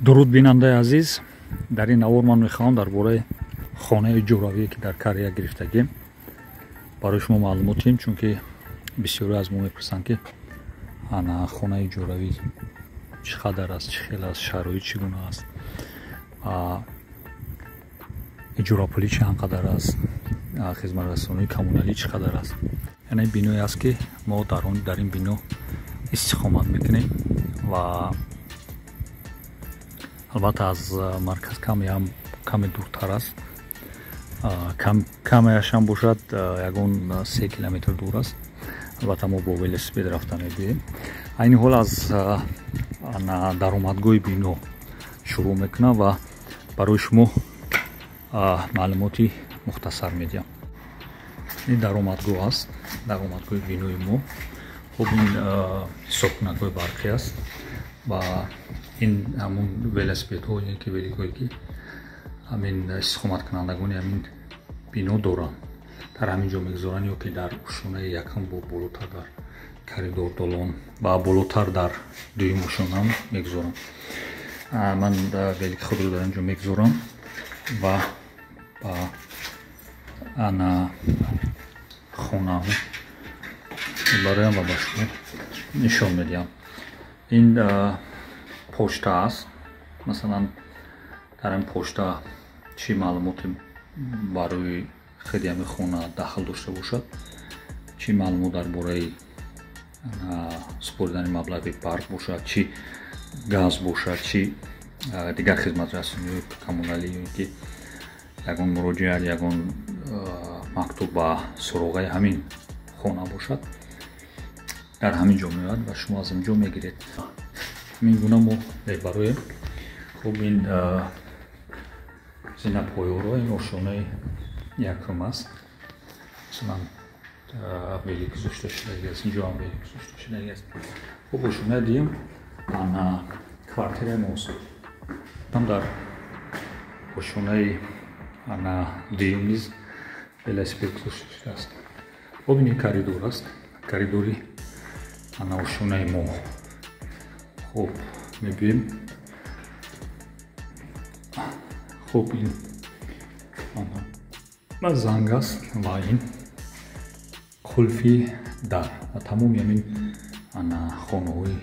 дуруд бинандаи азиз, дар ин аввор ман мехоҳам дар бораи хонаи ҷӯравие ки дар Корея гирифтагим барои шумо маълумот диҳем, чунки бисёре аз мо мепурсанд ки ана хонаи ҷӯравӣ чӣ қадар аст, чӣ хел аст, шароит чӣ гуна аст, иҷорапулӣ чанд қадар аст, хизматрасонии коммуналӣ чӣ қадар аст. яъне биное аст ки мо дар ин бино истиқомат мекунем ва албатта аз марказ каме дуртар аст. камеашам бошад ягон 3 километр дур аст. албатта мо бо велосипед рафта мебием. айни ҳол аз даромадгоҳи бино шурӯъ мекунам ва барои шумо маълумоти мухтасар медиҳам. ин даромадгоҳ аст, даромадгоҳи бинои мо. хуб ин ҳисобкунакҳои барқӣ аст ва ин ҳамун велосипедҳо ки великҳое ки ҳамин истиқоматкунандагони ҳамин бино доранд, дар ҳамин ҷо мегузоранд ё ки дар ушунаи якум бо болотар дар коридор долон ва болотар дар дуюм ушунам мегузоранд. ман велики худро дар ин ҷо мегузорам ва ба ана хонаҳо мебароям ва ба шумо нишон медиҳам. ин почта аст. масалан дар ин почта чӣ маълумоте барои хиди ҳамин хона дахл дошта бошад, чӣ маълумот дар бораи супоридани маблағи парк бошад, чӣ газ бошад, чӣ дигар хизматрасониҳои коммуналӣ, ё ки ягон муроҷиат, ягон мактуб ба суроғаи ҳамин хона бошад, дар ҳамин ҷо меояд ва шумо аз ин ҷо мегиред. ҳамин гуна мо мебароем. хуб ин зинапойҳоро, ин ошонаи якум аст. масалан вели гузошта шудаги аст, инҷо ҳам вели гузошта шудаги аст. хуб ошонаи дуюм квартираи муосиб. ҳам дар ошонаи дуюм низ велосипед гузошта шудааст. хуб ин коридор аст, коридори ошонаи мо. хуб мебием. хуб ин занг аст ва ин қулфи дар ва тамоми ҳамин хонаҳои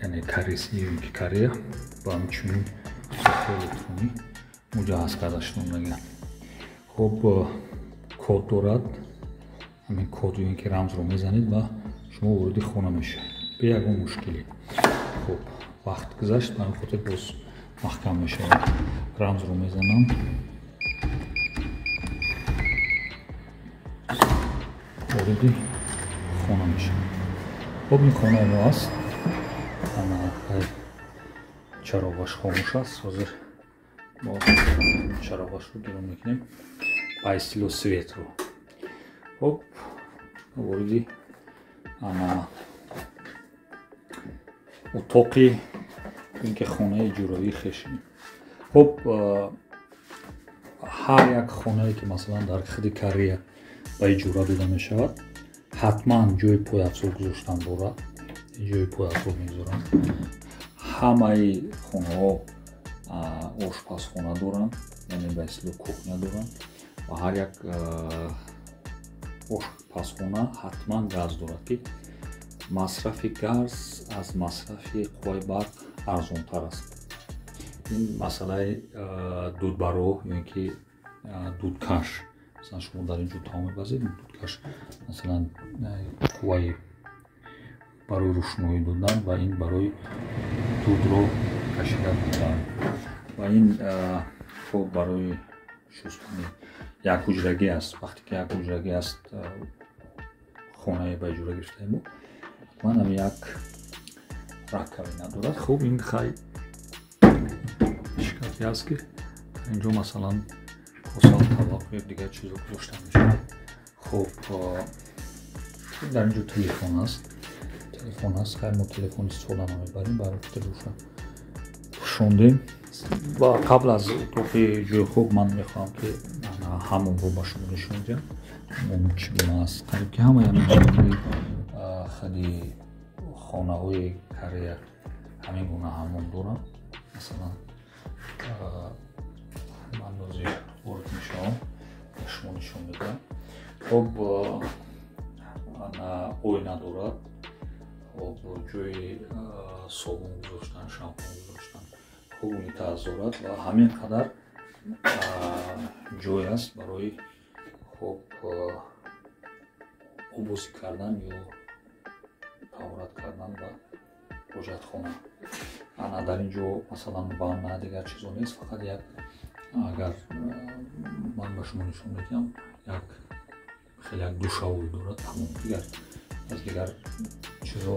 яъне карисӣ ё ки Корея ба ҳамчунин сохти электронӣ муҷаҳҳаз карда шудааст. хуб код дорад. ҳамин код ё ки рамзро мезанед ва шумо вориди хона мешавед бе ягон мушкиле. хуб вақт гузашт, ба ин хотир боз маҳкам мешавад. рамзро мезанам. вориди хона мешавад. хуб ин хонаи мо аст. чароғаш хомӯш аст. ҳозир мо чароғашро гирон мекунем ба истилоҳ светро. хуб вориди утоқи ин ки хонаи ҷӯравии хешонем. хуб ҳар як хонае ки масалан дар хиди Корея ба иҷора дода мешавад, ҳатман ҷои пойафзол гузоштан дорад. ҷои пойафзол мегузоранд. ҳамаи хонаҳо ошпазхона доранд, яъне ба истилоҳ кухня доранд ва ҳар як ошпазхона ҳатман газ дорад ки масрафи газ аз масрафи қувваи барқ арзонтар аст. ин масъалаи дудбаро ё ки дудкаш. масалан шумо дар ин ҷо таом мебазед, дудкаш масалан қувваи барои рӯшноӣ додан ва ин барои дудро кашида додан ва ин хуб барои шустани якҳуҷрагӣ аст. вақте ки якҳуҷрагӣ аст хонае ба иҷора гирифтаи мо манам як раковина дорад. хуб ин хай шкафе аст ки инҷо масалан косал табақ ё дигар чизо гузошта мешавад. хуб дар инҷо телефон аст. телефон аст. хай мо телефон истифода намебарем, барои хотир рӯшан пӯшондем. ва қабл аз утоқи ҷои хуб ман мехоҳам ки ҳамомро ба шумо нишон диҳам. ҳамом чӣ гуна аст. қариб ки ҳамаи ҳамин ходи хонаҳои Корея ҳамин гуна ҳамом доранд. масалан ман рози ворид мешавам ба шумо нишон медиҳам. Хоб ойна дорад, хоб ҷои собун гузоштан, шампун гузоштан, хоб унитаз дорад ва ҳамин қадар ҷой аст барои хоб обозӣ кардан ё таҳорат кардан ва ҳоҷатхона. Дар ин ҷо масалан ванна дигар чизо нест, фақат як агар ман ба шумо нишон медиҳам як хеле як душавӯй дорад, тамом, дигар чизо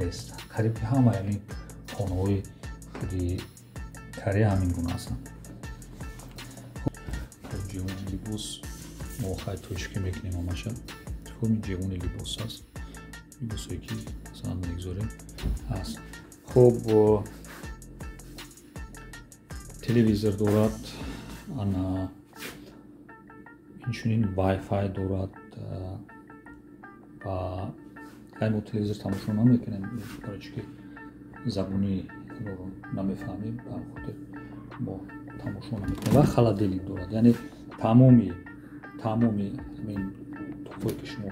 нест. қариб ки ҳама яъни хонаҳои худи Корея ҳамин гуна ҳастанд. ҷивони либос мо хай точки мекунем ҳамаша. ин ҷивони либос аст, либосое ки масалан мегзорем аст. хоб телевизор дорад, инчунин Wi-Fi дорад ва мо телевизор тамошо намекунем, барои чунки забони инҳоро намефаҳмем, дар хотир мо тамошо намекунем. Ва холодильник дорад, яъне тамоми ҳамин тӯфое ки шумо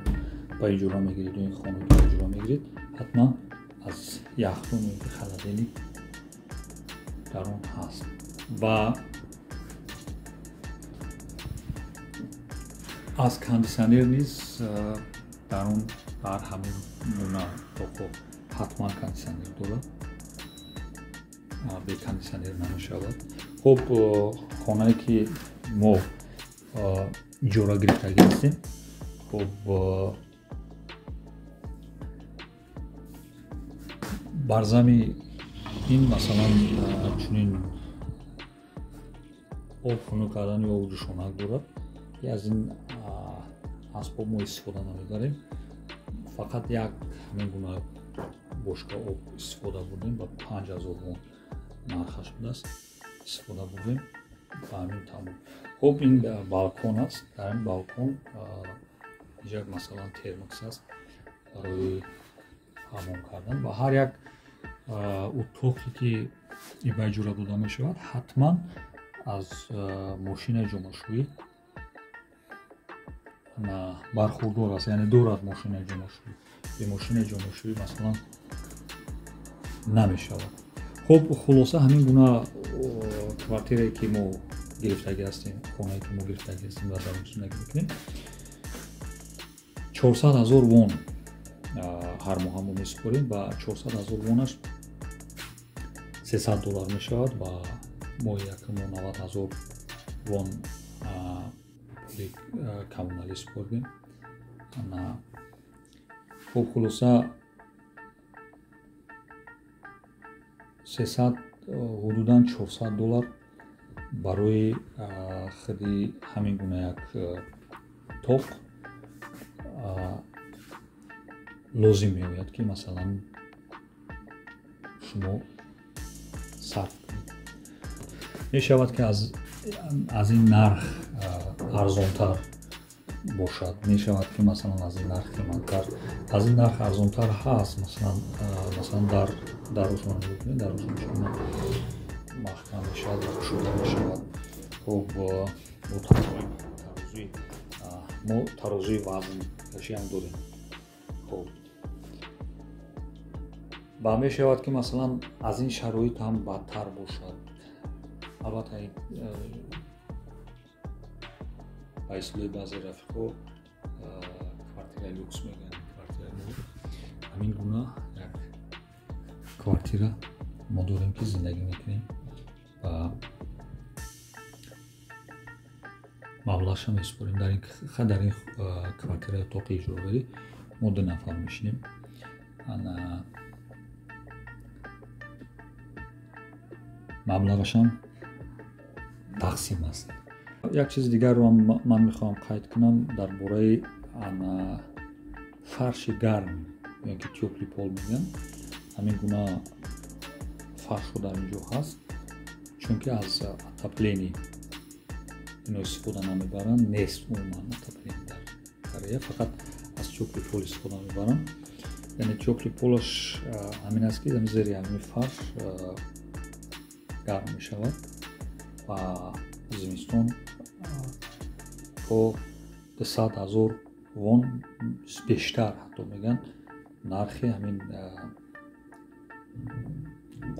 ба иҷора мегиред ё ин хонаҳое ки ба иҷора мегиред, ҳатман аз яхдон ё холодильник дар он ҳаст. ва аз кондисионер низ дар он дар ҳамин гуна тоқо ҳатман кондисионер дорад, бе кондисионер намешавад. хоб хонае ки мо иҷора гирифтагӣ ҳастем, хоб барзами ин масалан чунин об хунук кардан ё ҷӯшонак дорад. аз ин асбоб мо истифода намебарем, фақат як ҳамин гуна бошка об истифода бурдем ба 5000 вон нархаш будааст, истифода бурдем ба ҳамин тамом. хоб ин балкон аст, дар ин балкон як масалан термос аст барои ҳамом кардан ва ҳар як утоқе ки ба иҷора дода мешавад ҳатман аз мошинаи ҷомашӯӣ бархурдор аст, яъне дорад мошинаи ҷомашӯӣ. бе мошинаи ҷомашӯӣ масалан намешавад. хоб хулоса ҳамин гуна квартирае ки мо гирифтагӣ ҳастем, хонае ки мо гирифтагӣ ҳастем ва дар он зиндагӣ мекунем, 400,000 вон ҳар моҳа мо месупорем ва 400,000 вонаш $300 мешавад ва моҳи якум 90,000 вон пули коммуналӣ супордем. хоб хулоса 300 ҳудудан $400 барои худи ҳамин гуна як тоқ лозим меояд ки масалан шумо сарф кунед. мешавад ки аз ин нарх арзонтар бошад, мешавад ки масалан аз ин нарх қиматтар, аз ин нарх арзонтар ҳаст. масалан дарошона мекунед, дарошона маҳкам мешавад ва кушода мешавад. хоб мо тарозуи вазн ҳам дорем. хоб ба мешавад ки масалан аз ин шароит ҳам бадтар бошад. албатта ба ислои баъзе рафиқо квартираи люкс мегӯянд, квартираи мо ҳамин гуна як квартира мо дорем ки зиндагӣ мекунем ва маблағша месупорем. дар ин квартираи утоқи иҷорагарӣ мо 2 нафар мешинем. маблағашам тақсим аст. як чизи дигарро ман мехоҳам қайд кунам дар бораи фарши гарм, ё ки тёплый пол мегӯянд. ҳамин гуна фаршҳо дар ин ҷо ҳаст, чунки аз отоплени ино истифода намебаранд. нест умуман отоплени дар Корея, фақат аз тёплый пол истифода мебаранд. яъне тёплый полаш ҳамин аст ки зери ҳамин фарш гарм мешавад ва зимистон то 200,000 вон бештар ҳатто мегӯянд нархи ҳамин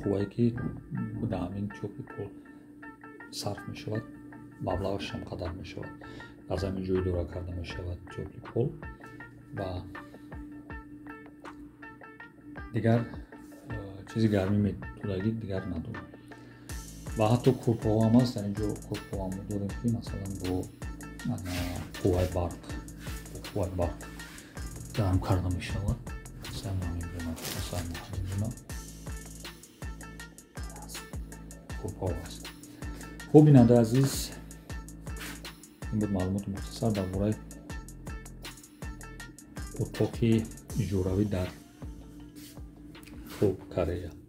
қуввае ки дар ҳамин чӯпи пул сарф мешавад маблағаш ҳам қадар мешавад. аз ҳамин ҷо идора карда мешавад чӯпи пул ва дигар чизи гармӣ метудагӣ дигар надорад. ва ҳатто кӯрпаҳо ҳам аст. дар ин ҷо кӯрпаҳоам дорем ки масалан бо қувваи барқ гарм карда мешавад. хуб бинандаи азиз, ин буд маълумоти мухтасар дар бораи утоқи иҷоравӣ дар Корея.